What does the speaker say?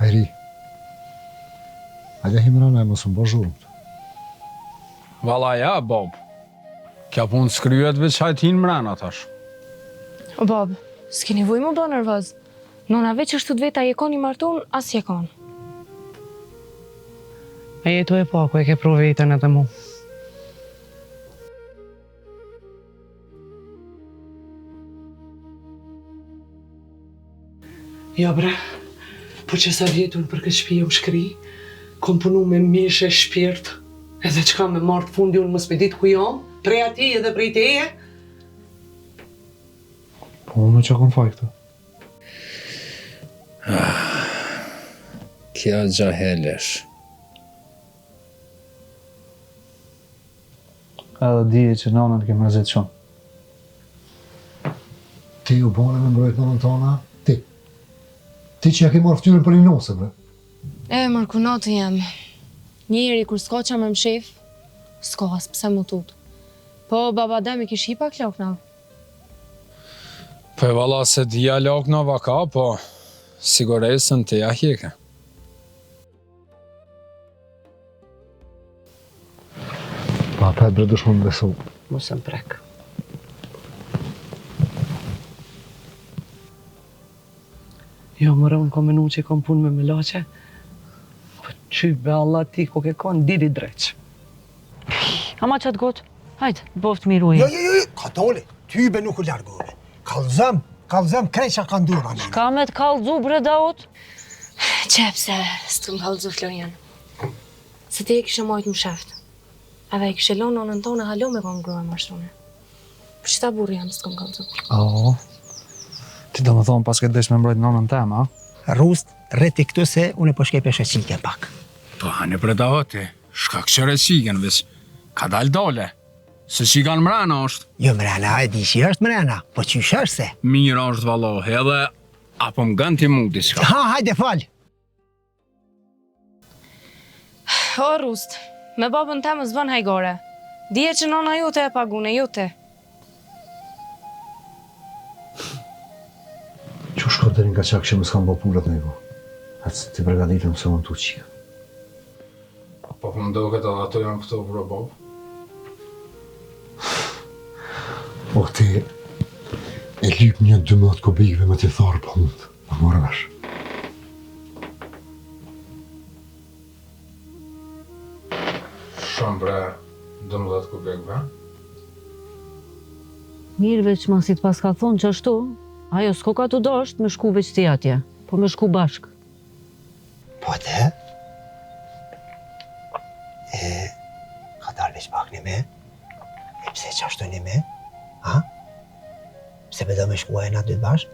Hajri, hajde himrana e mos më bë zhurmë. Valla ja, bab. Kja punë skryet veç hajtin mrena tash. O bab, s'ki nevoj më bë nervoz. Nona veç është të veta jekon i martun, as jekon. E jetu e paku e ke pru vetën edhe mu. Ja bre, po që sa vjetun për këtë shpije u shkri, kom punu me mishe shpirt, edhe qka me martë fundi unë mos me ditë ku jam, prej ati edhe prej teje. Po unë që kom faj këtë. Kja gjahelesh. Edhe dije që nonën ke mërzit shumë. Ti u bane me mbrojt nonën tona, ti. Ti që ja ke marrë ftyrën për një nose, bre. Mërkunotë jam. Njeri kur s'ko qa me më shef, s'ko as pse më tut. Po baba dem i kish hipa klokna. Po e valla se dhja loknava ka, po siguresën të ja hjeke. Pa ata e bre dushmë më besu. Mos e mprek. Jo, mëra, unë kom menu që kom punë me melache. Po qy be Allah ti, ko ke konë diri dreq. Ama qatë gotë, hajtë, boft miru e. Jo, ka dole, ty be nuk u largove. Kallëzëm krejt që ka ndur, anë. Ka me të kallëzu, bre Daut? Qepse, s'të më halëzu Florian. Se ti e kishe mojtë më sheft. Edhe i kishe lonë nonën tonë halo me kom grua mashtune. Për qëta burri janë s'të më halëzu? Oo, ti do më thonë pas këtë desh me mbrojt nonën tem, a? Rust, rreti këtu se unë po shkej peshe qike pak. Po hani për Daoti, shka këshere qiken vis. Ka dal dole. Se qikan mrena është. Jo mrena, e di që është mrena, po qysh është se? Mirë është valohi edhe apo më gën ti mu diçka. Ha, hajde fal. O, Rust, me babën te më zbën hajgore. Dije që nona jute e pagune, jute. Që shkot dhe nga qak që më s'kam bo pullat në ivo. Atë ti pregaditëm se unë t'u qika. Po më do këtë edhe ato janë këto për bob. O ti e lyp një 12 kubikve me t'i tharë për mund. Më morë vesh. Shumë bre 12 kubikve. Mirë veç ma si t'pas ka thonë që ashtu, ajo s'ko ka të dosht me shku veç ti atje, po me shku bashk. Po te? Ka dalë veç pak një me? E pse që ashtu një me? Ha? Pse me do me shkuaj na dy bashkë?